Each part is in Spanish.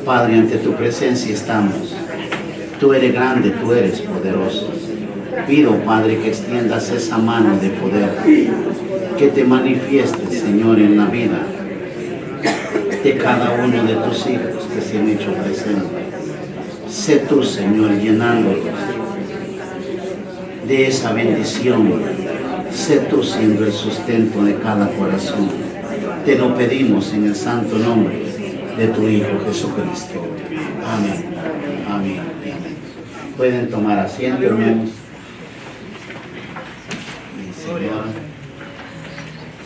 Padre, ante tu presencia estamos. Tú eres grande, tú eres poderoso. Pido, Padre, que extiendas esa mano de poder, que te manifiestes, Señor, en la vida de cada uno de tus hijos que se han hecho presentes. Sé tú, Señor, llenándolos de esa bendición. Sé tú siendo el sustento de cada corazón. Te lo pedimos en el santo nombre de tu Hijo Jesucristo. Amén. Amén. Amén. Pueden tomar asiento, hermanos. El Señor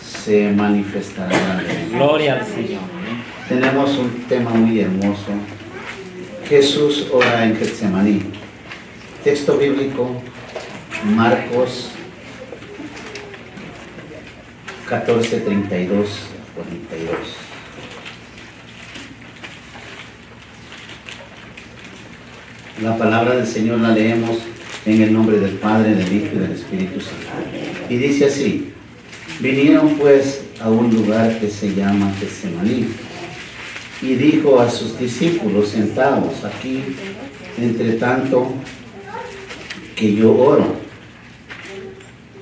se manifestará. Gloria al Señor. Tenemos un tema muy hermoso. Jesús ora en Getsemaní. Texto bíblico, Marcos 14, 32, 42. La palabra del Señor la leemos en el nombre del Padre, del Hijo y del Espíritu Santo. Y dice así: vinieron pues a un lugar que se llama Getsemaní, y dijo a sus discípulos: sentados aquí, entre tanto que yo oro.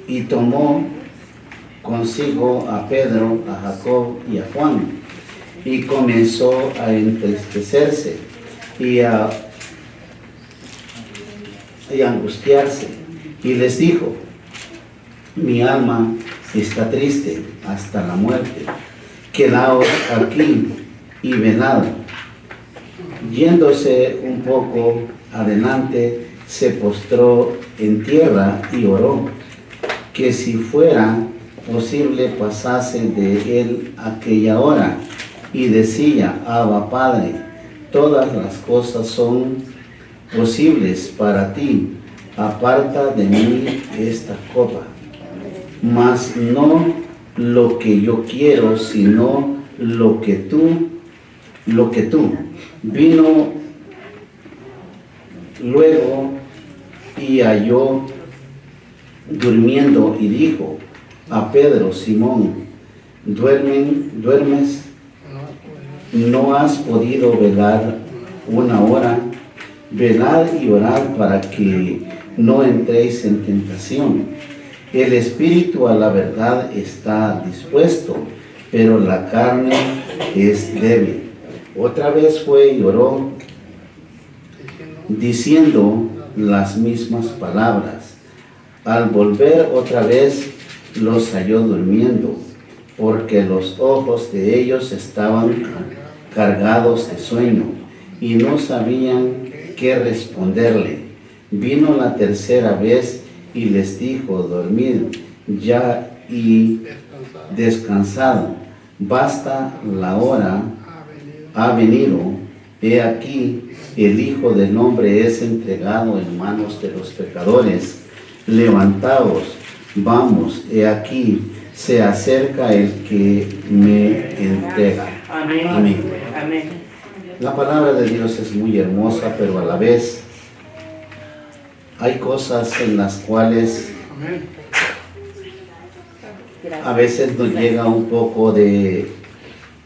Y tomó consigo a Pedro, a Jacob y a Juan, y comenzó a entristecerse y a angustiarse, y les dijo: mi alma está triste hasta la muerte, quedaos aquí y velad. Yéndose un poco adelante, se postró en tierra y oró, que si fuera posible pasase de él aquella hora, y decía: Abba, Padre, todas las cosas son posibles para ti, aparta de mí esta copa, mas no lo que yo quiero, sino lo que tú. Vino luego y halló durmiendo, y dijo a Pedro: Simón, ¿duermes? ¿No has podido velar una hora? Velad y orad para que no entréis en tentación. El espíritu a la verdad está dispuesto, pero la carne es débil. Otra vez fue y oró, diciendo las mismas palabras. Al volver otra vez, los halló durmiendo, porque los ojos de ellos estaban cargados de sueño, y no sabían qué responderle. Vino la tercera vez y les dijo: dormid ya y descansad, basta, la hora ha venido. He aquí, el Hijo del Hombre es entregado en manos de los pecadores. Levantaos, vamos, he aquí, se acerca el que me entrega. Amén. Amén. Amén. La palabra de Dios es muy hermosa, pero a la vez hay cosas en las cuales a veces nos llega un poco de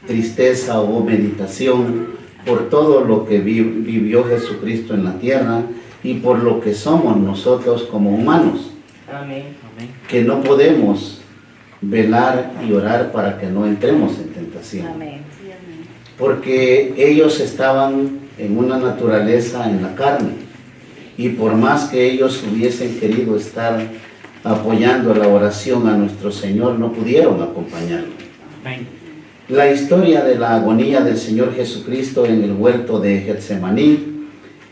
tristeza o meditación por todo lo que vivió Jesucristo en la tierra y por lo que somos nosotros como humanos. Amén. Que no podemos velar y orar para que no entremos en tentación. Amén. Porque ellos estaban en una naturaleza en la carne, y por más que ellos hubiesen querido estar apoyando la oración a nuestro Señor, no pudieron acompañarlo. Amén. La historia de la agonía del Señor Jesucristo en el huerto de Getsemaní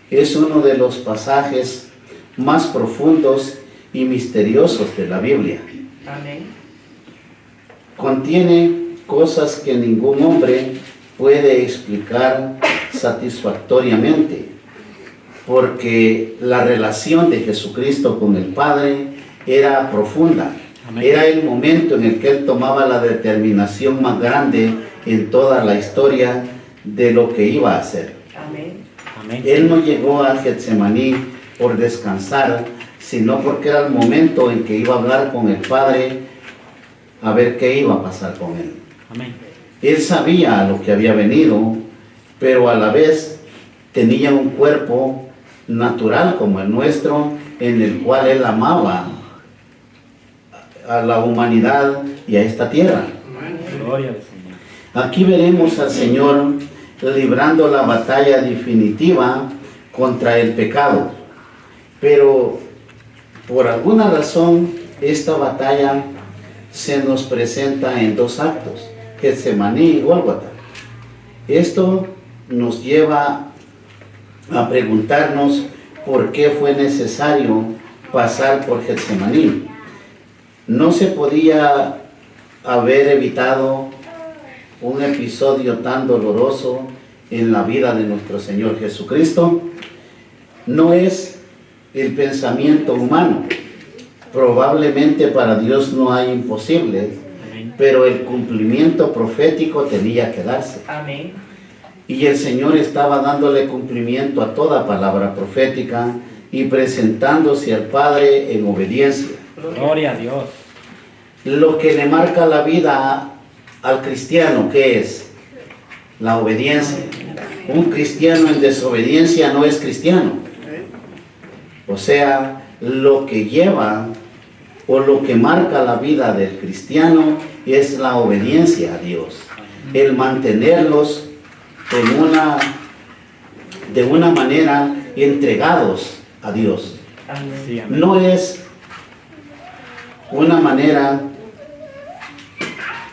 es uno de los pasajes más profundos y misteriosos de la Biblia. Amén. Contiene cosas que ningún hombre puede explicar satisfactoriamente, porque la relación de Jesucristo con el Padre era profunda. Amén. Era el momento en el que Él tomaba la determinación más grande en toda la historia de lo que iba a hacer. Amén. Amén. Él no llegó a Getsemaní por descansar, sino porque era el momento en que iba a hablar con el Padre a ver qué iba a pasar con Él. Amén. Él sabía a lo que había venido, pero a la vez tenía un cuerpo natural como el nuestro, en el cual Él amaba a la humanidad y a esta tierra. Gloria al Señor. Aquí veremos al Señor librando la batalla definitiva contra el pecado. Pero por alguna razón esta batalla se nos presenta en dos actos, Getsemaní y Gólgota. Esto nos lleva a preguntarnos por qué fue necesario pasar por Getsemaní. No se podía haber evitado un episodio tan doloroso en la vida de nuestro Señor Jesucristo. No es el pensamiento humano. Probablemente para Dios no hay imposibles, Amén. pero el cumplimiento profético tenía que darse. Amén. Y el Señor estaba dándole cumplimiento a toda palabra profética y presentándose al Padre en obediencia. Gloria a Dios. Lo que le marca la vida al cristiano, ¿qué es? La obediencia. Un cristiano en desobediencia no es cristiano. O sea, lo que lleva o lo que marca la vida del cristiano es la obediencia a Dios. El mantenerlos de una manera entregados a Dios. Sí, amén. No es una manera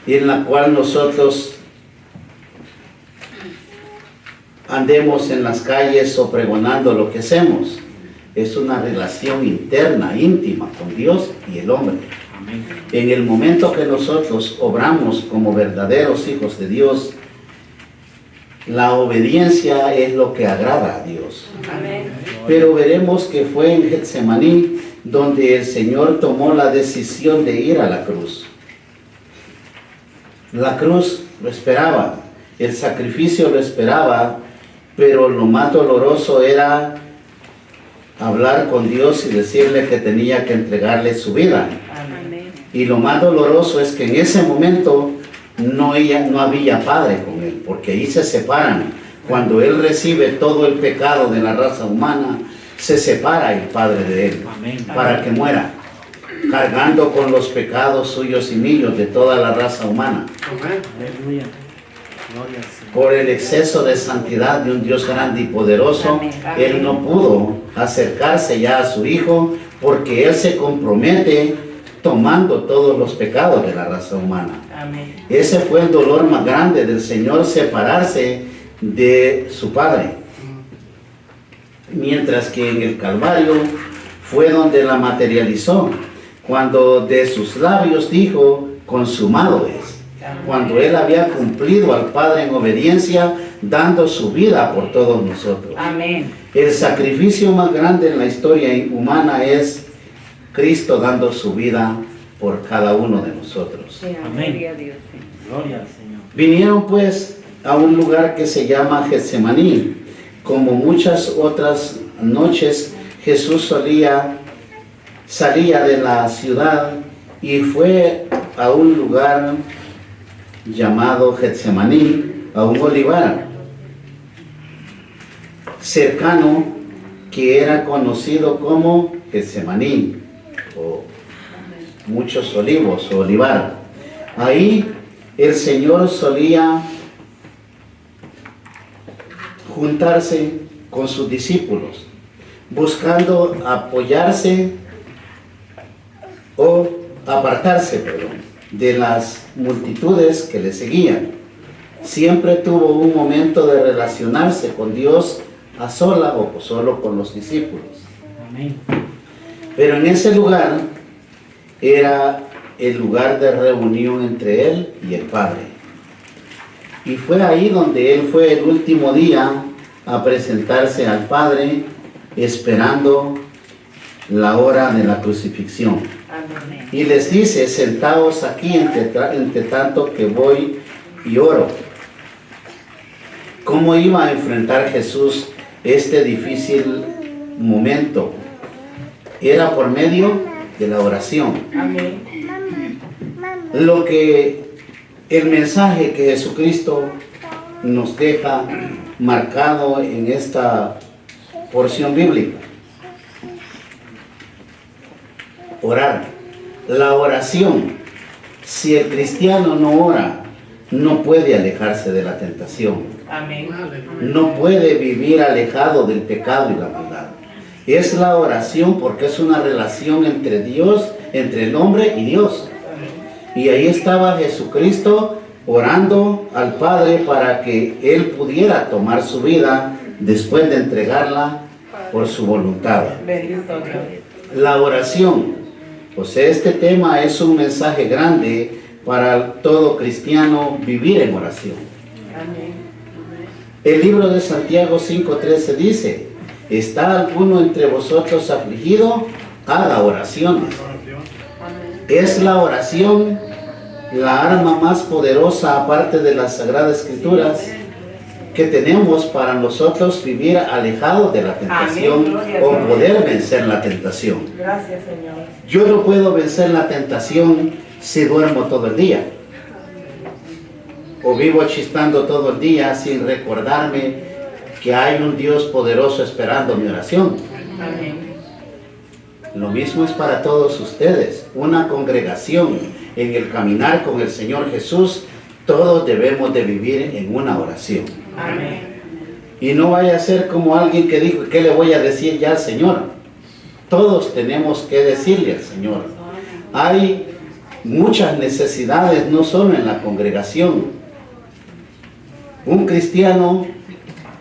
en la cual nosotros andemos en las calles o pregonando lo que hacemos. Es una relación interna, íntima con Dios y el hombre. Amén. En el momento que nosotros obramos como verdaderos hijos de Dios, la obediencia es lo que agrada a Dios. Amén. Pero veremos que fue en Getsemaní donde el Señor tomó la decisión de ir a la cruz. La cruz lo esperaba, el sacrificio lo esperaba, pero lo más doloroso era hablar con Dios y decirle que tenía que entregarle su vida. Amén. Y lo más doloroso es que en ese momento no había padre con él, porque ahí se separan. Cuando él recibe todo el pecado de la raza humana, se separa el padre de él Amén. para que muera, cargando con los pecados suyos y míos de toda la raza humana. Aleluya. Gloria al Señor. Por el exceso de santidad de un Dios grande y poderoso, Amén. él no pudo acercarse ya a su hijo, porque él se compromete tomando todos los pecados de la raza humana. Amén. Ese fue el dolor más grande del Señor, separarse de su Padre. Mientras que en el Calvario fue donde la materializó, cuando de sus labios dijo, consumado es. Cuando él había cumplido al Padre en obediencia, dando su vida por todos nosotros. Amén. El sacrificio más grande en la historia humana es Cristo dando su vida por cada uno de nosotros. Sí, Amén. gloria a Dios. Sí. Gloria al Señor. Vinieron pues a un lugar que se llama Getsemaní. Como muchas otras noches, Jesús salía de la ciudad y fue a un lugar llamado Getsemaní, a un olivar cercano que era conocido como Getsemaní, o muchos olivos, o olivar. Ahí el Señor solía juntarse con sus discípulos, buscando apoyarse o apartarse, de las multitudes que le seguían. Siempre tuvo un momento de relacionarse con Dios a sola o solo con los discípulos. Amén. Pero en ese lugar era el lugar de reunión entre él y el Padre. Y fue ahí donde él fue el último día a presentarse al Padre, esperando la hora de la crucifixión. Amén. Y les dice, sentaos aquí entre tanto que voy y oro. ¿Cómo iba a enfrentar Jesús este difícil momento? Era por medio de la oración. Amén. El mensaje que Jesucristo nos deja marcado en esta porción bíblica. Orar. La oración. Si el cristiano no ora, no puede alejarse de la tentación. Amén. No puede vivir alejado del pecado y la maldad. Es la oración porque es una relación entre Dios, entre el hombre y Dios. Y ahí estaba Jesucristo orando al Padre para que Él pudiera tomar su vida después de entregarla por su voluntad. Bendito Dios. La oración. O sea, este tema es un mensaje grande para todo cristiano vivir en oración. Amén. El libro de Santiago 5:13 dice: ¿está alguno entre vosotros afligido? Haga oraciones. Es la oración la arma más poderosa, aparte de las Sagradas Escrituras, que tenemos para nosotros vivir alejados de la tentación. Amén, gloria a O Dios. poder vencer la tentación. Gracias, Señor. Yo no puedo vencer la tentación si duermo todo el día, o vivo chistando todo el día sin recordarme que hay un Dios poderoso esperando mi oración. Amén. Lo mismo es para todos ustedes. Una congregación en el caminar con el Señor Jesús, todos debemos de vivir en una oración. Amén. Y no vaya a ser como alguien que dijo: ¿qué le voy a decir ya al Señor? Todos tenemos que decirle al Señor. Hay muchas necesidades, no solo en la congregación. Un cristiano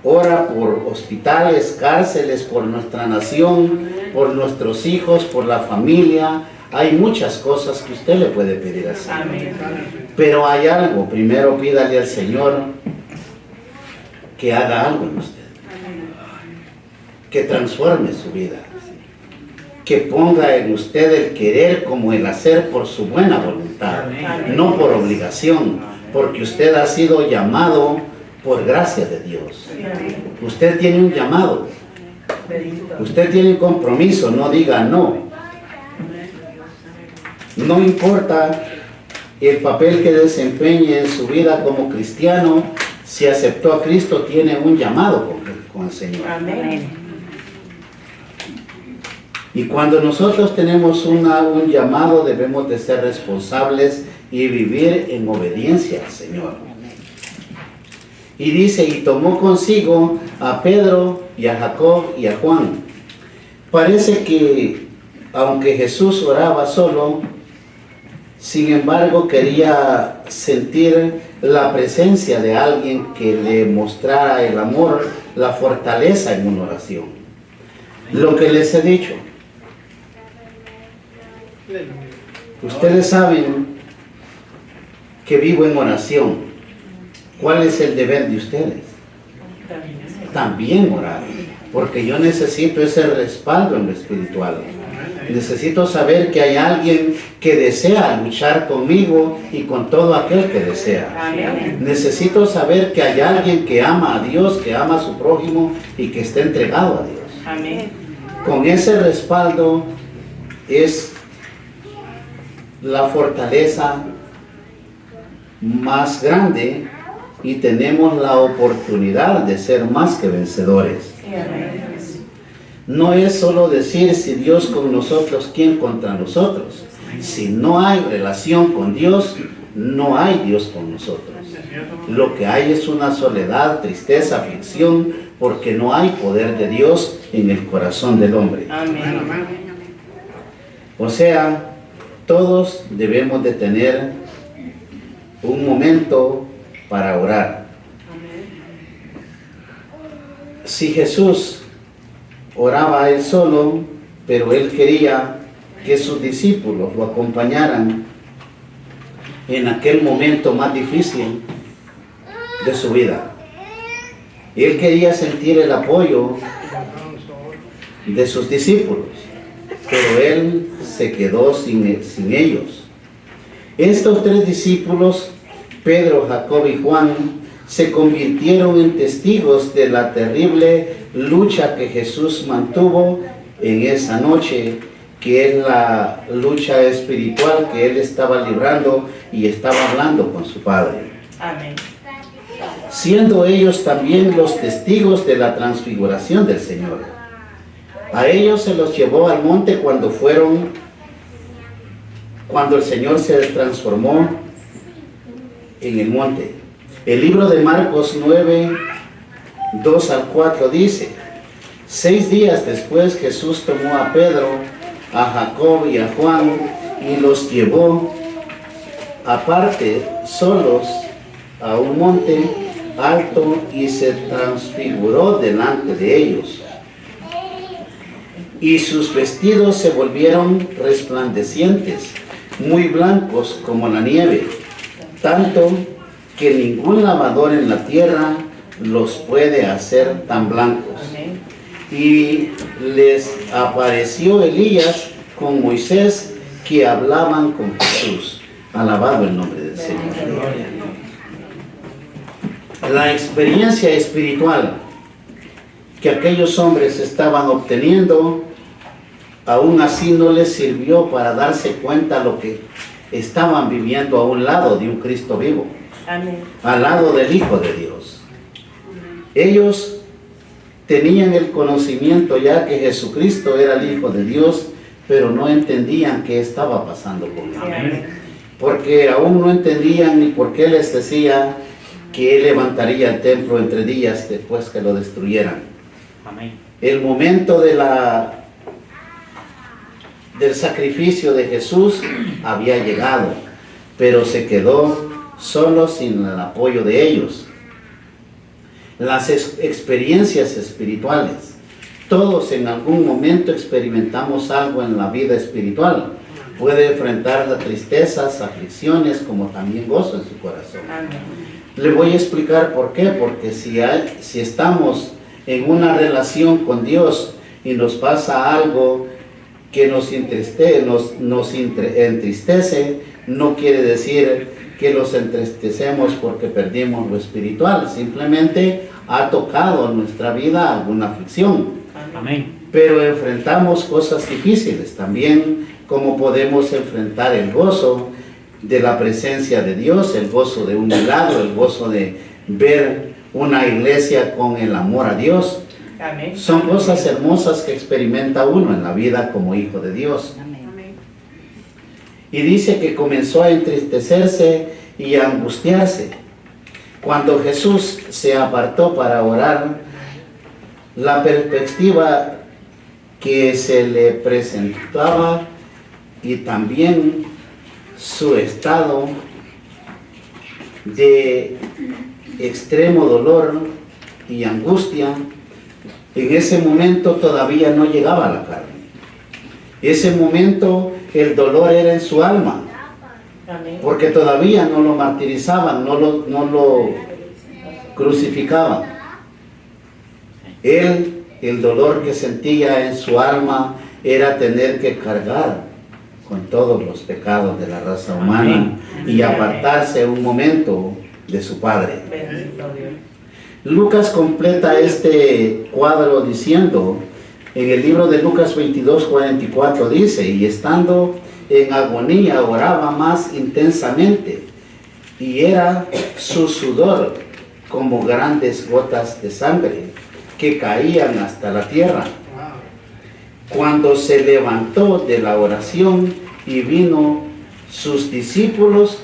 ora por hospitales, cárceles, por nuestra nación, por nuestros hijos, por la familia. Hay muchas cosas que usted le puede pedir al Señor. Amén. Pero hay algo. Primero pídale al Señor que haga algo en usted, que transforme su vida, que ponga en usted el querer como el hacer por su buena voluntad, Amén. no por obligación, porque usted ha sido llamado por gracia de Dios. Usted tiene un llamado, Bendito. usted tiene un compromiso. No diga no. No importa el papel que desempeñe en su vida como cristiano, si aceptó a Cristo, tiene un llamado con el Señor. Amén. Y cuando nosotros tenemos un llamado, debemos de ser responsables y vivir en obediencia al Señor. Y dice: y tomó consigo a Pedro y a Jacob y a Juan. Parece que aunque Jesús oraba solo, sin embargo quería sentir la presencia de alguien que le mostrara el amor, la fortaleza en una oración. Lo que les he dicho. Ustedes saben que vivo en oración. ¿Cuál es el deber de ustedes? También orar, porque yo necesito ese respaldo en lo espiritual. Necesito saber que hay alguien que desea luchar conmigo y con todo aquel que desea. Amén. Necesito saber que hay alguien que ama a Dios, que ama a su prójimo y que está entregado a Dios. Amén. Con ese respaldo es la fortaleza más grande y tenemos la oportunidad de ser más que vencedores. Amén. No es solo decir: si Dios con nosotros, ¿quién contra nosotros? Si no hay relación con Dios, no hay Dios con nosotros. Lo que hay es una soledad, tristeza, aflicción, porque no hay poder de Dios en el corazón del hombre. Amén. O sea, todos debemos de tener un momento para orar. Si Jesús oraba él solo, pero él quería que sus discípulos lo acompañaran en aquel momento más difícil de su vida. Él quería sentir el apoyo de sus discípulos, pero él se quedó sin ellos. Estos tres discípulos, Pedro, Jacob y Juan, se convirtieron en testigos de la terrible lucha que Jesús mantuvo en esa noche, que es la lucha espiritual que él estaba librando y estaba hablando con su Padre. Amén. siendo ellos también los testigos de la transfiguración del Señor. A ellos se los llevó al monte cuando el Señor se transformó en el monte. El libro de Marcos 9, 2 al 4 dice: 6 días después Jesús tomó a Pedro, a Jacob y a Juan y los llevó aparte solos a un monte alto y se transfiguró delante de ellos. Y sus vestidos se volvieron resplandecientes, muy blancos como la nieve, tanto que ningún lavador en la tierra los puede hacer tan blancos. Amén. Y les apareció Elías con Moisés, que hablaban con Jesús. Alabado el nombre del Señor. Gloria a Dios. La experiencia espiritual que aquellos hombres estaban obteniendo, aún así no les sirvió para darse cuenta lo que estaban viviendo a un lado de un Cristo vivo, Amén. al lado del Hijo de Dios. Ellos tenían el conocimiento ya que Jesucristo era el Hijo de Dios, pero no entendían qué estaba pasando con él. Amén. Porque aún no entendían ni por qué les decía que Él levantaría el templo en 3 días después que lo destruyeran. Amén. El momento del sacrificio de Jesús había llegado, pero se quedó solo sin el apoyo de ellos. Las experiencias espirituales. Todos en algún momento experimentamos algo en la vida espiritual. Puede enfrentar las tristezas, aflicciones, como también gozo en su corazón. Amén. Le voy a explicar por qué. Porque si estamos en una relación con Dios y nos pasa algo que nos entristece, no quiere decir que los entristecemos porque perdimos lo espiritual. Simplemente ha tocado en nuestra vida alguna aflicción. Amén. Pero enfrentamos cosas difíciles también, como podemos enfrentar el gozo de la presencia de Dios, el gozo de un milagro, el gozo de ver una iglesia con el amor a Dios. Amén. Son cosas hermosas que experimenta uno en la vida como hijo de Dios. Amén. Y dice que comenzó a entristecerse y a angustiarse. Cuando Jesús se apartó para orar, la perspectiva que se le presentaba y también su estado de extremo dolor y angustia, en ese momento todavía no llegaba a la carne. Ese momento el dolor era en su alma, Amén. porque todavía no lo martirizaban, no lo crucificaban. Él, el dolor que sentía en su alma era tener que cargar con todos los pecados de la raza humana y apartarse un momento de su Padre. Bendito Dios. Lucas completa este cuadro diciendo, en el libro de Lucas 22:44 dice: y estando en agonía oraba más intensamente, y era su sudor como grandes gotas de sangre que caían hasta la tierra. Cuando se levantó de la oración y vino sus discípulos,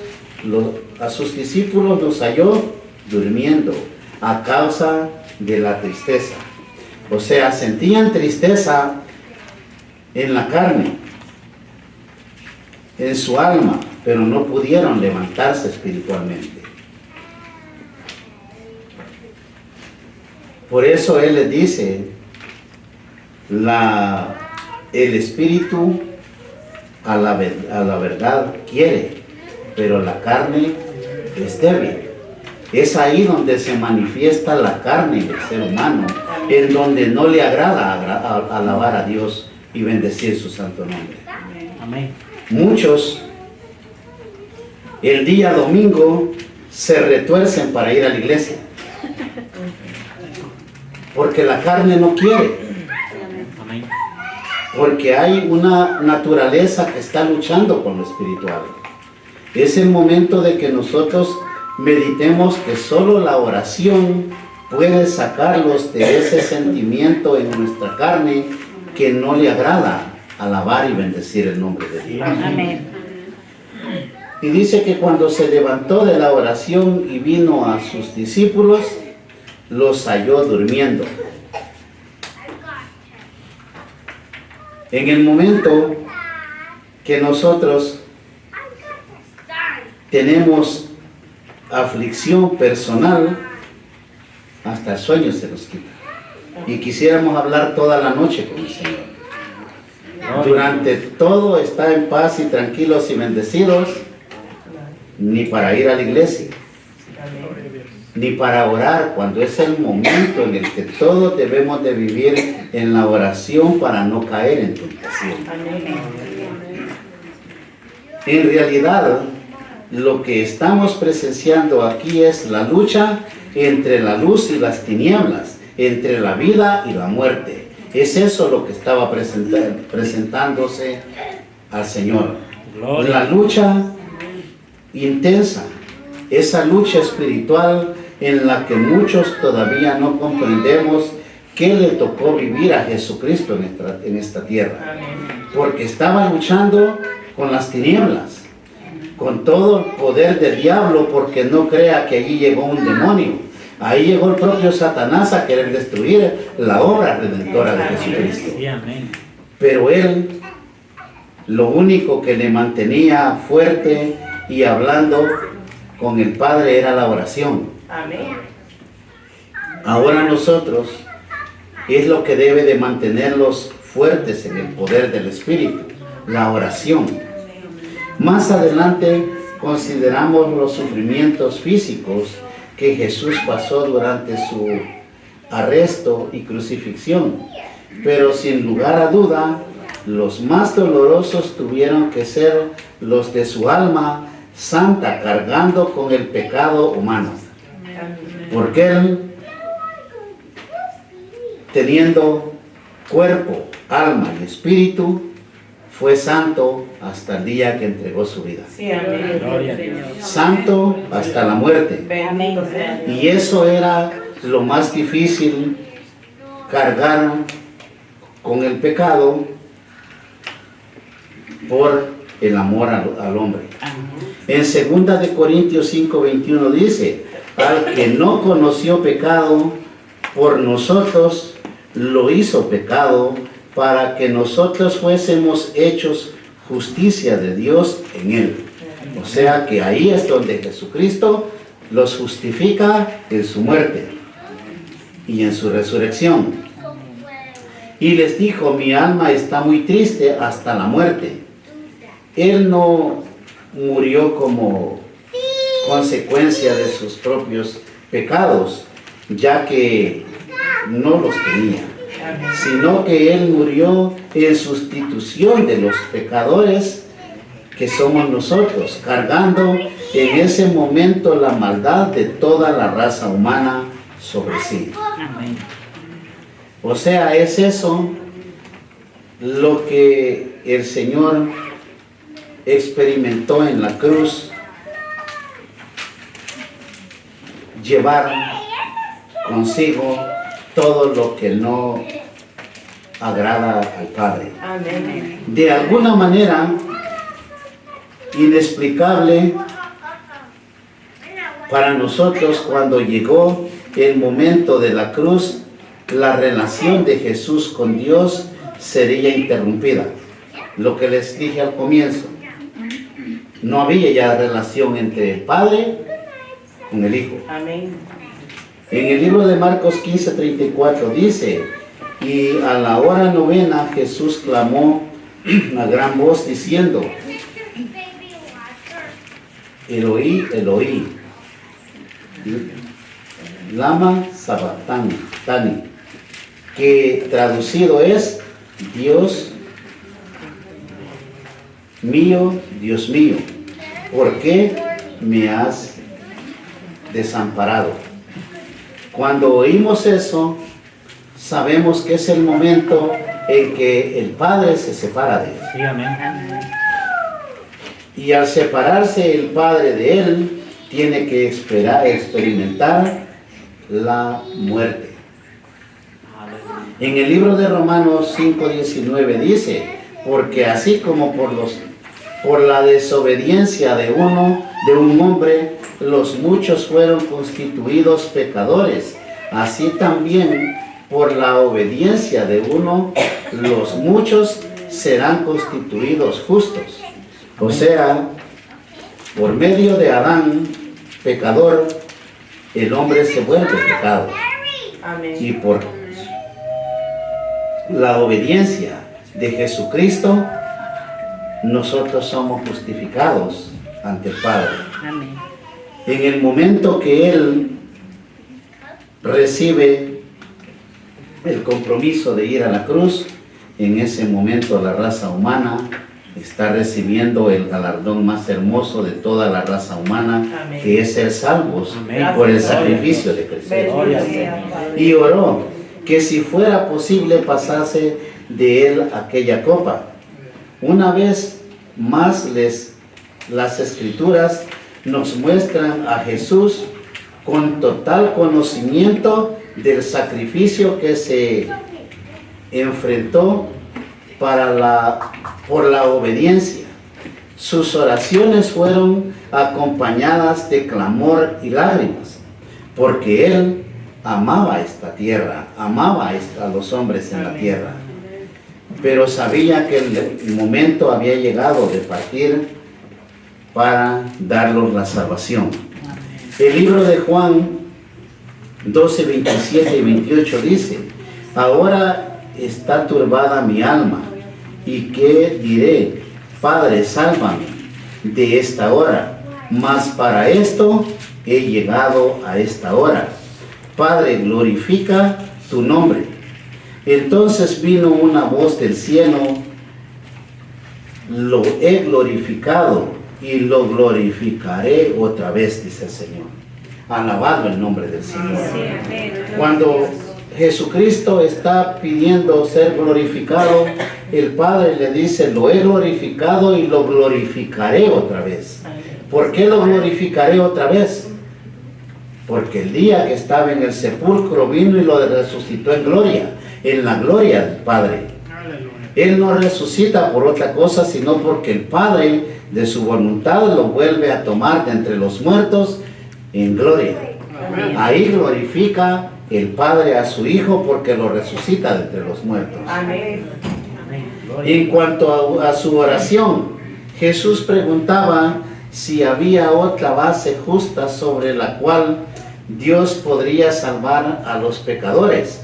a sus discípulos los halló durmiendo a causa de la tristeza. O sea, sentían tristeza en la carne, en su alma, pero no pudieron levantarse espiritualmente. Por eso Él les dice, el espíritu a la verdad quiere, pero la carne es débil. Es ahí donde se manifiesta la carne del ser humano, en donde no le agrada alabar a Dios y bendecir su santo nombre. Amén. Muchos el día domingo se retuercen para ir a la iglesia, porque la carne no quiere, Amén. porque hay una naturaleza que está luchando con lo espiritual. Es el momento de que nosotros meditemos que solo la oración puede sacarlos de ese sentimiento en nuestra carne que no le agrada alabar y bendecir el nombre de Dios. Amén. Y dice que cuando se levantó de la oración y vino a sus discípulos, los halló durmiendo. En el momento que nosotros tenemos aflicción personal, hasta el sueño se nos quita. Y quisiéramos hablar toda la noche con el Señor. Durante todo está en paz y tranquilos y bendecidos, ni para ir a la iglesia, ni para orar, cuando es el momento en el que todos debemos de vivir en la oración para no caer en tentación. En realidad, lo que estamos presenciando aquí es la lucha entre la luz y las tinieblas, entre la vida y la muerte. Es eso lo que estaba presentándose al Señor. La lucha intensa, esa lucha espiritual en la que muchos todavía no comprendemos qué le tocó vivir a Jesucristo en esta tierra. Porque estaba luchando con las tinieblas, con todo el poder del diablo, porque no crea que allí llegó un demonio. Ahí llegó el propio Satanás a querer destruir la obra redentora de Jesucristo. Pero él, lo único que le mantenía fuerte y hablando con el Padre era la oración. Ahora nosotros es lo que debe de mantenerlos fuertes en el poder del Espíritu, la oración. Más adelante consideramos los sufrimientos físicos que Jesús pasó durante su arresto y crucifixión, pero sin lugar a duda, los más dolorosos tuvieron que ser los de su alma santa, cargando con el pecado humano. Porque él, teniendo cuerpo, alma y espíritu, fue santo hasta el día que entregó su vida. Santo hasta la muerte. Y eso era lo más difícil, cargar con el pecado por el amor al hombre. En 2 de Corintios 5:21 dice: al que no conoció pecado, por nosotros lo hizo pecado, para que nosotros fuésemos hechos justicia de Dios en él. O sea que ahí es donde Jesucristo los justifica en su muerte y en su resurrección. Y les dijo: mi alma está muy triste hasta la muerte. Él no murió como consecuencia de sus propios pecados, ya que no los tenía, sino que Él murió en sustitución de los pecadores que somos nosotros, cargando en ese momento la maldad de toda la raza humana sobre sí. O sea, es eso lo que el Señor experimentó en la cruz, llevar consigo todo lo que no agrada al Padre. De alguna manera inexplicable para nosotros, cuando llegó el momento de la cruz, la relación de Jesús con Dios sería interrumpida. Lo que les dije al comienzo, no había ya relación entre el Padre con el Hijo. En el libro de Marcos 15:34 dice: y a la hora novena Jesús clamó a gran voz diciendo: Eloí, Eloí, lama sabactani, que traducido es: Dios mío, ¿por qué me has desamparado? Cuando oímos eso, sabemos que es el momento en que el Padre se separa de él. Sí, amén. Y al separarse el Padre de él, tiene que experimentar la muerte. En el libro de Romanos 5:19 dice, porque así como por la desobediencia de un hombre, los muchos fueron constituidos pecadores, así también por la obediencia de uno, los muchos serán constituidos justos. O sea, por medio de Adán, pecador, el hombre se vuelve pecado. Amén. Y por la obediencia de Jesucristo, nosotros somos justificados ante el Padre. Amén. En el momento que Él recibe el compromiso de ir a la cruz, en ese momento la raza humana está recibiendo el galardón más hermoso de toda la raza humana, Amén. que es ser salvos Amén. por el sacrificio de Cristo. Bendito sea, Padre. Y oró que si fuera posible pasase de él aquella copa. Una vez más las escrituras nos muestran a Jesús con total conocimiento del sacrificio que se enfrentó por la obediencia. Sus oraciones fueron acompañadas de clamor y lágrimas, porque Él amaba esta tierra, amaba a los hombres en la tierra, pero sabía que el momento había llegado de partir para darnos la salvación. El libro de Juan 12, 27 y 28 dice, ahora está turbada mi alma, ¿y qué diré? Padre, sálvame de esta hora, mas para esto he llegado a esta hora. Padre, glorifica tu nombre. Entonces vino una voz del cielo, lo he glorificado y lo glorificaré otra vez, dice el Señor. Alabado el nombre del Señor. Cuando Jesucristo está pidiendo ser glorificado, el Padre le dice, lo he glorificado y lo glorificaré otra vez. ¿Por qué lo glorificaré otra vez? Porque el día que estaba en el sepulcro vino y lo resucitó en gloria, en la gloria del Padre. Él no resucita por otra cosa, sino porque el Padre de su voluntad lo vuelve a tomar de entre los muertos en gloria. Ahí glorifica el Padre a su Hijo porque lo resucita de entre los muertos. Amén. En cuanto a su oración, Jesús preguntaba si había otra base justa sobre la cual Dios podría salvar a los pecadores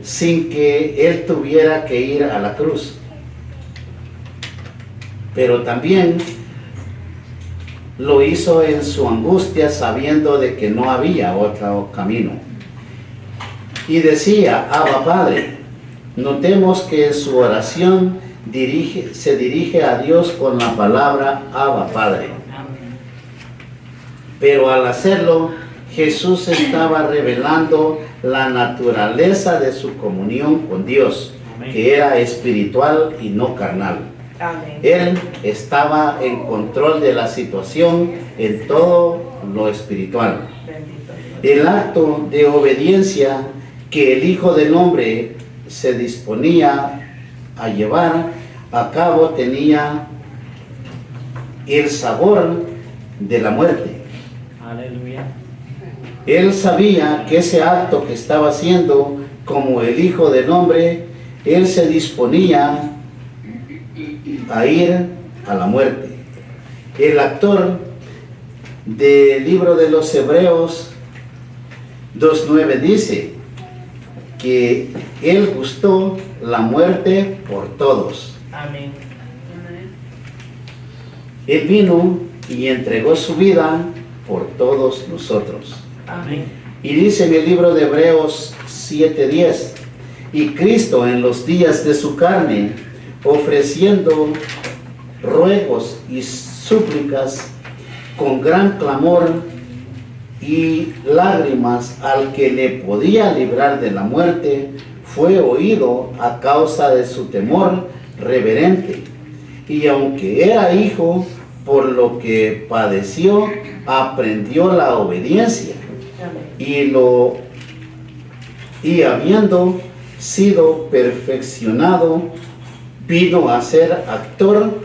sin que Él tuviera que ir a la cruz. Pero también lo hizo en su angustia, sabiendo de que no había otro camino. Y decía, Abba Padre. Notemos que en su oración se dirige a Dios con la palabra Abba Padre. Pero al hacerlo, Jesús estaba revelando la naturaleza de su comunión con Dios, que era espiritual y no carnal. Amén. Él estaba en control de la situación en todo lo espiritual. Bendito Dios. El acto de obediencia que el Hijo del Hombre se disponía a llevar a cabo tenía el sabor de la muerte. Aleluya. Él sabía que ese acto que estaba haciendo como el Hijo del Hombre, Él se disponía a ir a la muerte. El actor del libro de los Hebreos 2:9 dice que Él gustó la muerte por todos. Amén. Él vino y entregó su vida por todos nosotros. Amén. Y dice en el libro de Hebreos 7:10, y Cristo en los días de su carne, ofreciendo ruegos y súplicas con gran clamor y lágrimas al que le podía librar de la muerte, fue oído a causa de su temor reverente. Y aunque era hijo, por lo que padeció, aprendió la obediencia Amén. y habiendo sido perfeccionado, vino a ser actor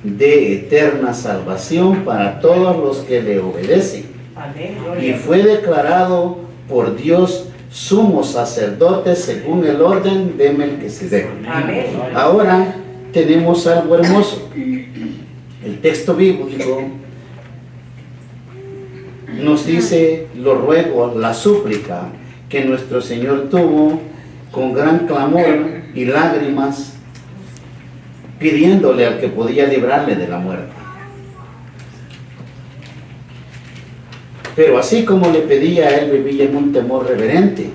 de eterna salvación para todos los que le obedecen. Amén. Y fue declarado por Dios sumo sacerdote según el orden de Melquisedec. Amén. Ahora tenemos algo hermoso. El texto bíblico nos dice, lo ruego, la súplica que nuestro Señor tuvo con gran clamor y lágrimas, pidiéndole al que podía librarle de la muerte. Pero así como le pedía, él vivía en un temor reverente.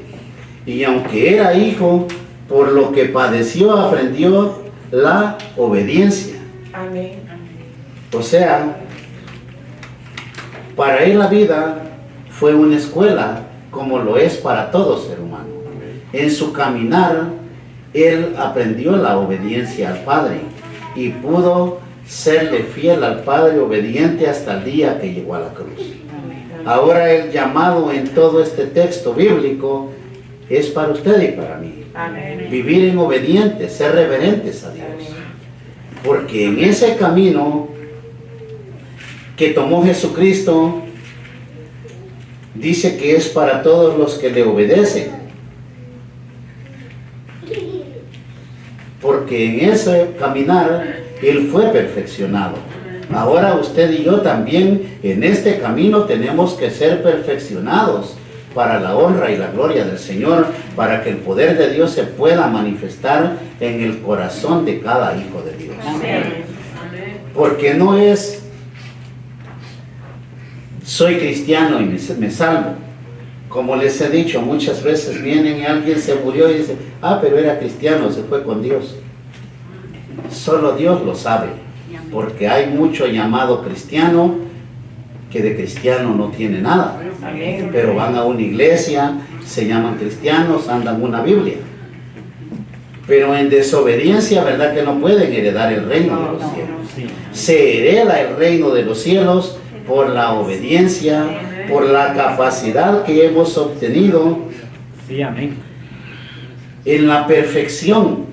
Y aunque era hijo, por lo que padeció, aprendió la obediencia. Amén. O sea, para él la vida fue una escuela, como lo es para todo ser humano. En su caminar, él aprendió la obediencia al Padre y pudo serle fiel al Padre, obediente hasta el día que llegó a la cruz. Ahora el llamado en todo este texto bíblico es para usted y para mí. Amén. Vivir en obedientes, ser reverentes a Dios. Porque en ese camino que tomó Jesucristo, dice que es para todos los que le obedecen. Porque en ese caminar Él fue perfeccionado. Ahora usted y yo también en este camino tenemos que ser perfeccionados para la honra y la gloria del Señor, para que el poder de Dios se pueda manifestar en el corazón de cada hijo de Dios. Amén. Porque no es soy cristiano y me salvo. Como les he dicho, muchas veces vienen y alguien se murió y dice, pero era cristiano, se fue con Dios. Solo Dios lo sabe, porque hay mucho llamado cristiano que de cristiano no tiene nada. Amén. Pero van a una iglesia, se llaman cristianos, andan una Biblia. Pero en desobediencia, ¿verdad que no pueden heredar el reino de los cielos? Se hereda el reino de los cielos por la obediencia, por la capacidad que hemos obtenido Sí, amén. en la perfección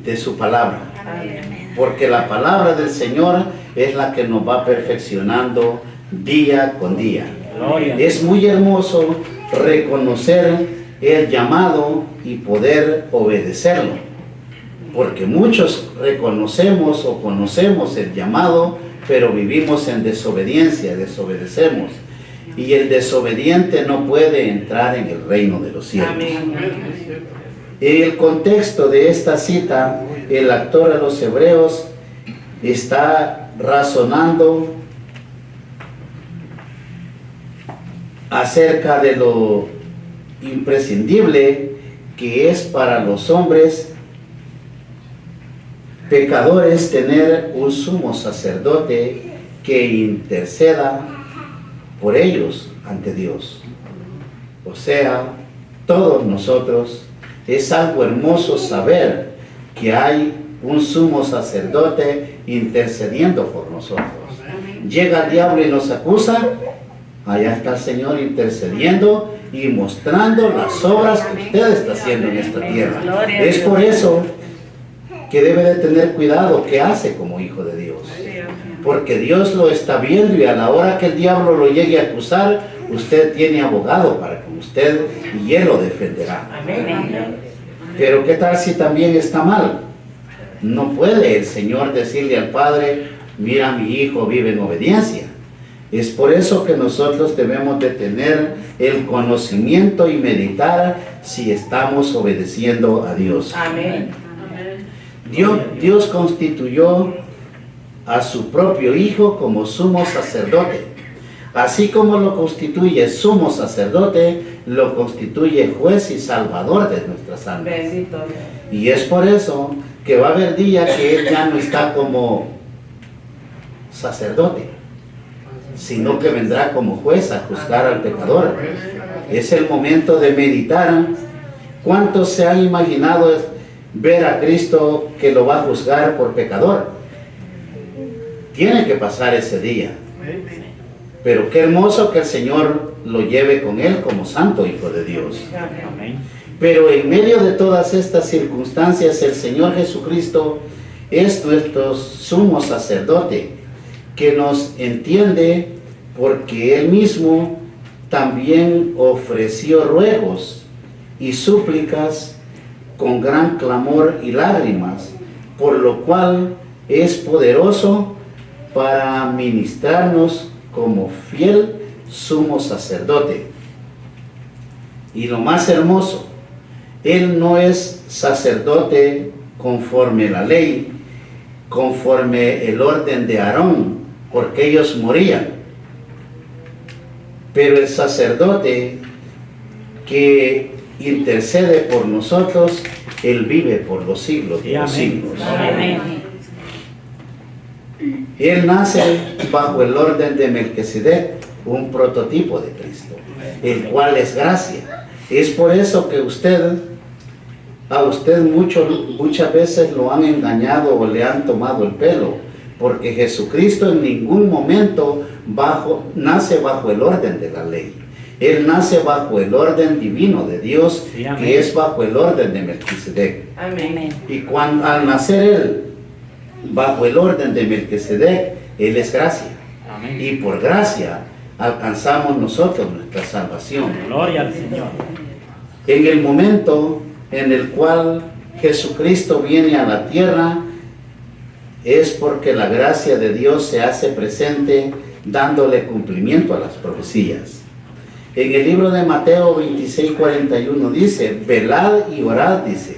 de su palabra. Amén. Porque la palabra del Señor es la que nos va perfeccionando día con día. Gloria. Es muy hermoso reconocer el llamado y poder obedecerlo. Porque muchos reconocemos o conocemos el llamado, pero vivimos en desobediencia, desobedecemos. Y el desobediente no puede entrar en el reino de los cielos. Amén. En el contexto de esta cita, el autor a los Hebreos está razonando acerca de lo imprescindible que es para los hombres pecadores tener un sumo sacerdote que interceda por ellos ante Dios. O sea, todos nosotros, es algo hermoso saber que hay un sumo sacerdote intercediendo por nosotros. Llega el diablo y nos acusa, allá está el Señor intercediendo y mostrando las obras que usted está haciendo en esta tierra. Es por eso que debe de tener cuidado qué hace como hijo de Dios. Porque Dios lo está viendo y a la hora que el diablo lo llegue a acusar, usted tiene abogado para con usted y Él lo defenderá. Amén. Pero ¿qué tal si también está mal? No puede el Señor decirle al Padre, mira, mi hijo vive en obediencia. Es por eso que nosotros debemos de tener el conocimiento y meditar si estamos obedeciendo a Dios. Amén. Dios constituyó a su propio Hijo como sumo sacerdote. Así como lo constituye sumo sacerdote, lo constituye juez y salvador de nuestras almas. Bendito Dios. Y es por eso que va a haber días que Él ya no está como sacerdote, sino que vendrá como juez a juzgar al pecador. Es el momento de meditar. ¿Cuántos se han imaginado ver a Cristo que lo va a juzgar por pecador? Tiene que pasar ese día. Pero qué hermoso que el Señor lo lleve con él como santo hijo de Dios. Amén. Pero en medio de todas estas circunstancias, el Señor Jesucristo es nuestro sumo sacerdote, que nos entiende porque Él mismo también ofreció ruegos y súplicas con gran clamor y lágrimas, por lo cual es poderoso para ministrarnos como fiel sumo sacerdote. Y lo más hermoso, Él no es sacerdote conforme la ley, conforme el orden de Aarón, porque ellos morían. Pero el sacerdote que intercede por nosotros, Él vive por los siglos de los siglos. Amén. Él nace bajo el orden de Melquisedec, un prototipo de Cristo, el cual es gracia. Es por eso que a usted muchas veces lo han engañado o le han tomado el pelo, porque Jesucristo en ningún momento nace bajo el orden de la ley. Él nace bajo el orden divino de Dios, que es bajo el orden de Melquisedec. Amén. Y al nacer Él bajo el orden de Melquisedec, Él es gracia. Amén. Y por gracia alcanzamos nosotros nuestra salvación. Gloria al Señor. En el momento en el cual Jesucristo viene a la tierra, es porque la gracia de Dios se hace presente, dándole cumplimiento a las profecías. En el libro de Mateo 26:41 dice: velad y orad, dice,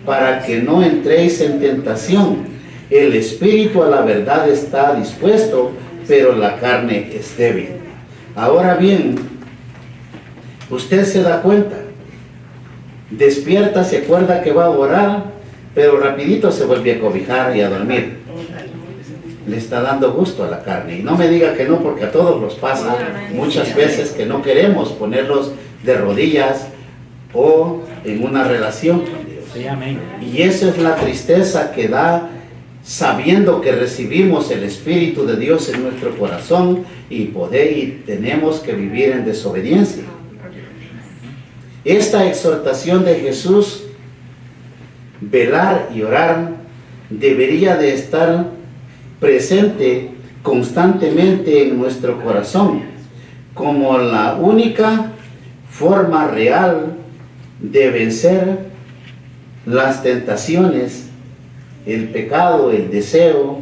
para que no entréis en tentación. El espíritu a la verdad está dispuesto, pero la carne es débil. Ahora bien, usted se da cuenta, despierta, se acuerda que va a orar, pero rapidito se vuelve a cobijar y a dormir. Le está dando gusto a la carne. Y no me diga que no, porque a todos nos pasa muchas veces que no queremos ponerlos de rodillas o en una relación con Dios. Sí, amén. Y esa es la tristeza que da sabiendo que recibimos el Espíritu de Dios en nuestro corazón y tenemos que vivir en desobediencia. Esta exhortación de Jesús, velar y orar, debería de estar presente constantemente en nuestro corazón, como la única forma real de vencer las tentaciones, el pecado, el deseo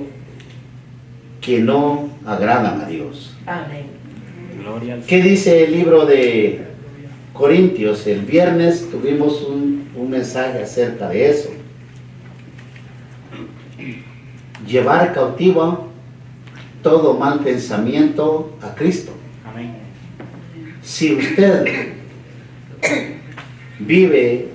que no agradan a Dios. Amén. Gloria al Señor. ¿Qué dice el libro de Corintios? El viernes tuvimos un mensaje acerca de eso. Llevar cautivo todo mal pensamiento a Cristo. Amén. Si usted vive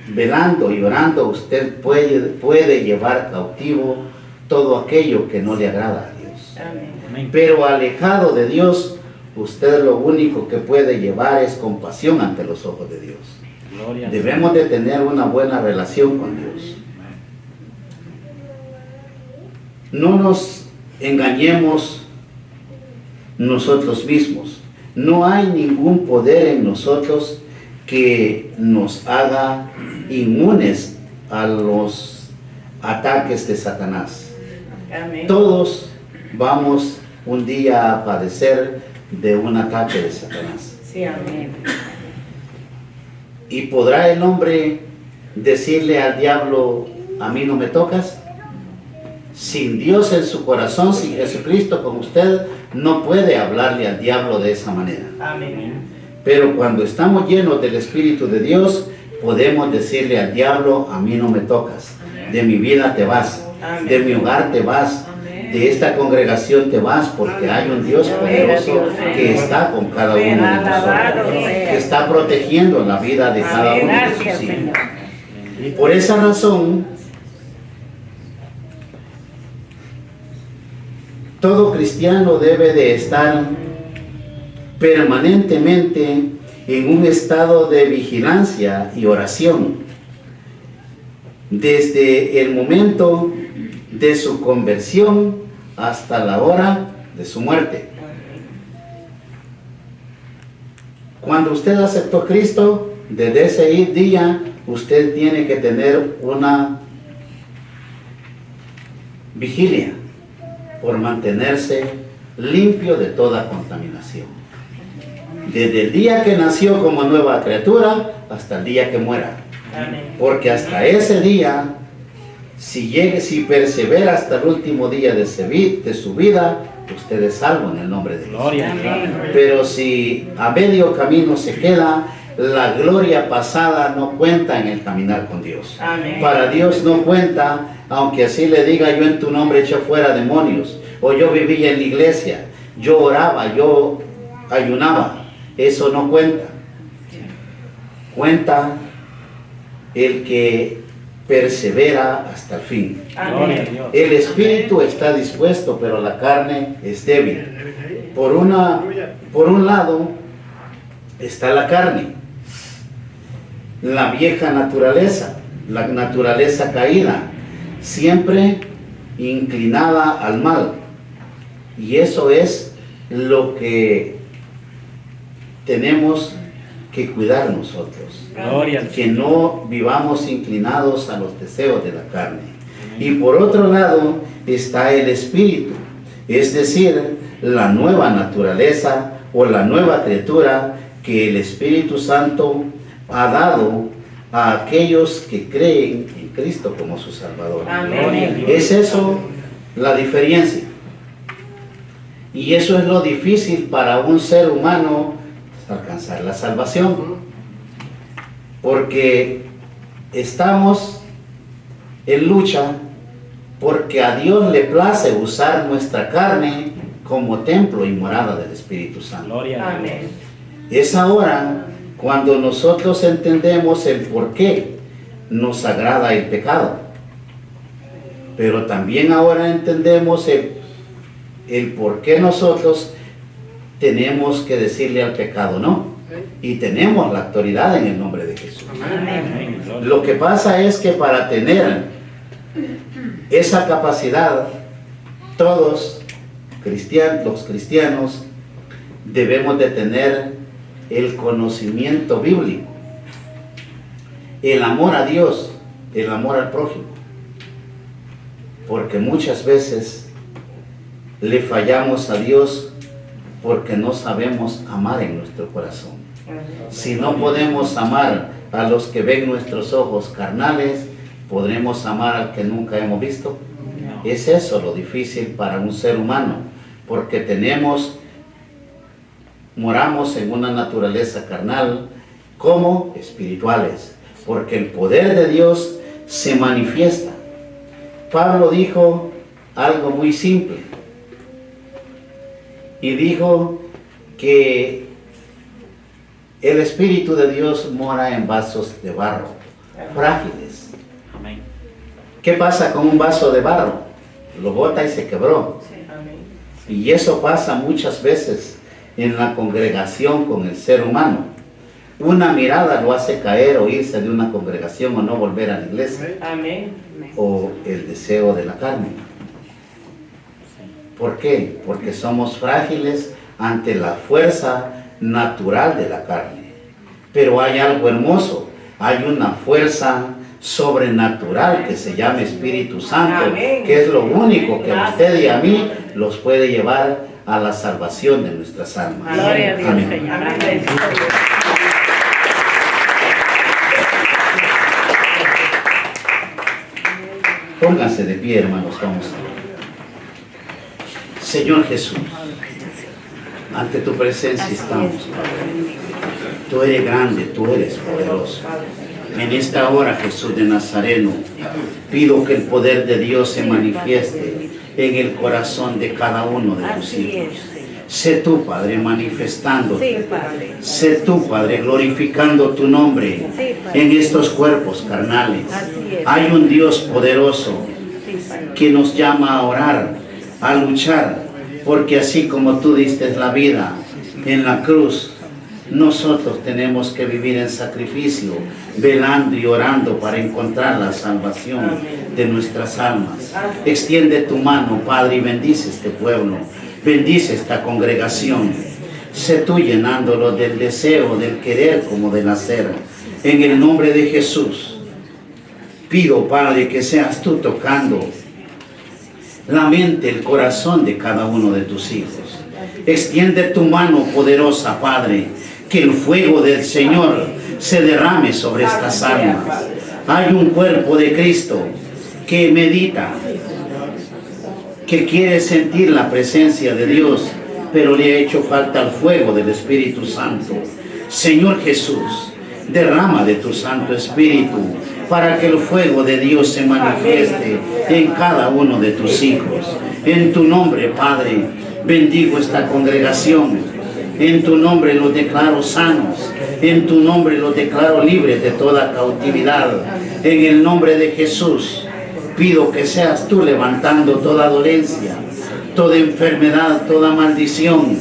velando y orando, usted puede llevar cautivo todo aquello que no le agrada a Dios. Amén. Amén. Pero alejado de Dios, usted lo único que puede llevar es compasión ante los ojos de Dios. Gloria al Debemos de tener una buena relación con Dios. No nos engañemos nosotros mismos. No hay ningún poder en nosotros que nos haga inmunes a los ataques de Satanás. Amén. Todos vamos un día a padecer de un ataque de Satanás. Sí, amén. ¿Y podrá el hombre decirle al diablo, a mí no me tocas? Sin Dios en su corazón, sin Jesucristo con usted, no puede hablarle al diablo de esa manera. Amén. Pero cuando estamos llenos del Espíritu de Dios, podemos decirle al diablo, a mí no me tocas, de mi vida te vas, de mi hogar te vas, de esta congregación te vas, porque hay un Dios poderoso que está con cada uno de nosotros, que está protegiendo la vida de cada uno de sus hijos. Por esa razón, todo cristiano debe de estar permanentemente en un estado de vigilancia y oración, desde el momento de su conversión hasta la hora de su muerte. Cuando usted aceptó a Cristo, desde ese día usted tiene que tener una vigilia por mantenerse limpio de toda contaminación. Desde el día que nació como nueva criatura hasta el día que muera. Porque hasta ese día, si persevera hasta el último día de su vida, usted es salvo en el nombre de Dios. Gloria a Dios. Pero si a medio camino se queda, la gloria pasada no cuenta en el caminar con Dios. Amén. Para Dios no cuenta, aunque así le diga: yo en tu nombre eché fuera demonios, o yo vivía en la iglesia, yo oraba, yo ayunaba. Eso no cuenta. Cuenta el que persevera hasta el fin. Gloria a Dios. El espíritu está dispuesto, pero la carne es débil. Por un lado está la carne, la vieja naturaleza, la naturaleza caída, siempre inclinada al mal. Y eso es lo que tenemos que cuidar nosotros. Gloria al Que no vivamos inclinados a los deseos de la carne. Y por otro lado está el espíritu, es decir, la nueva naturaleza o la nueva criatura que el Espíritu Santo ha dado a aquellos que creen en Cristo como su Salvador. Gloria a Dios. ¿Es eso la diferencia? Y eso es lo difícil para un ser humano, alcanzar la salvación. Porque estamos en lucha, porque a Dios le place usar nuestra carne como templo y morada del Espíritu Santo. Gloria a Dios. Amén. Es ahora cuando nosotros entendemos el por qué nos agrada el pecado. Pero también ahora entendemos el por qué nosotros tenemos que decirle al pecado no. Y tenemos la autoridad en el nombre de Jesús. Amén. Gloria. Lo que pasa es que para tener esa capacidad, todos los cristianos debemos de tener el conocimiento bíblico, el amor a Dios, el amor al prójimo. Porque muchas veces le fallamos a Dios porque no sabemos amar en nuestro corazón. Si no podemos amar a los que ven nuestros ojos carnales, ¿podremos amar al que nunca hemos visto? No. Es eso lo difícil para un ser humano, porque moramos en una naturaleza carnal como espirituales, porque el poder de Dios se manifiesta. Pablo dijo algo muy simple, y dijo que el Espíritu de Dios mora en vasos de barro, frágiles. Amén. ¿Qué pasa con un vaso de barro? Lo bota y se quebró. Amén. Y eso pasa muchas veces en la congregación con el ser humano. Una mirada lo hace caer o irse de una congregación o no volver a la iglesia. Amén. O el deseo de la carne. ¿Por qué? Porque somos frágiles ante la fuerza natural de la carne. Pero hay algo hermoso, hay una fuerza sobrenatural que se llama Espíritu Santo, Amén. que es lo único que a usted y a mí los puede llevar a la salvación de nuestras almas. Gloria a Dios, Amén. Señor. Amén. Pónganse de pie, hermanos, vamos. Señor Jesús, ante tu presencia estamos, Padre. Tú eres grande, tú eres poderoso. En esta hora, Jesús de Nazareno, pido que el poder de Dios se manifieste en el corazón de cada uno de tus hijos. Sé tú, Padre, manifestándote. Sé tú, Padre, glorificando tu nombre en estos cuerpos carnales. Hay un Dios poderoso que nos llama a orar, a luchar, porque así como tú diste la vida en la cruz, nosotros tenemos que vivir en sacrificio, velando y orando para encontrar la salvación de nuestras almas. Extiende tu mano, Padre, y bendice este pueblo, bendice esta congregación. sé tú llenándolo del deseo, del querer como del hacer. En el nombre de Jesús, pido, Padre, que seas tú tocando la mente, el corazón de cada uno de tus hijos. Extiende tu mano poderosa, Padre, que el fuego del Señor se derrame sobre estas almas. Hay un cuerpo de Cristo que medita, que quiere sentir la presencia de Dios, pero le ha hecho falta el fuego del Espíritu Santo. Señor Jesús, derrama de tu Santo Espíritu para que el fuego de Dios se manifieste en cada uno de tus hijos. En tu nombre, Padre, bendigo esta congregación. En tu nombre los declaro sanos. En tu nombre los declaro libres de toda cautividad. En el nombre de Jesús, pido que seas tú levantando toda dolencia, toda enfermedad, toda maldición.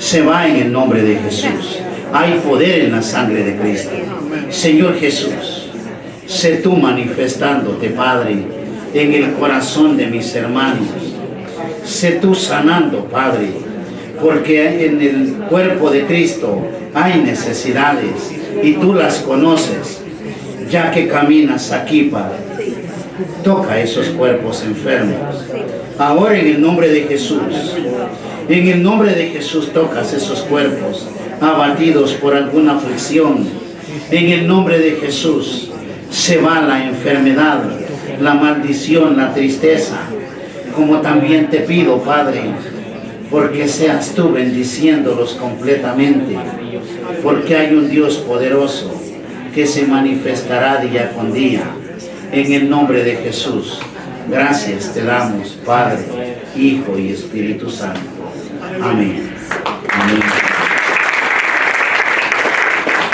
Se va en el nombre de Jesús. Hay poder en la sangre de Cristo. Señor Jesús, sé tú manifestándote, Padre, en el corazón de mis hermanos. Sé tú sanando, Padre, porque en el cuerpo de Cristo hay necesidades y tú las conoces, ya que caminas aquí, Padre. Toca esos cuerpos enfermos. Ahora en el nombre de Jesús, en el nombre de Jesús tocas esos cuerpos abatidos por alguna aflicción. En el nombre de Jesús se va la enfermedad, la maldición, la tristeza. Como también te pido, Padre, porque seas tú bendiciéndolos completamente, porque hay un Dios poderoso que se manifestará día con día. En el nombre de Jesús, gracias te damos, Padre, Hijo y Espíritu Santo. Amén. Amén.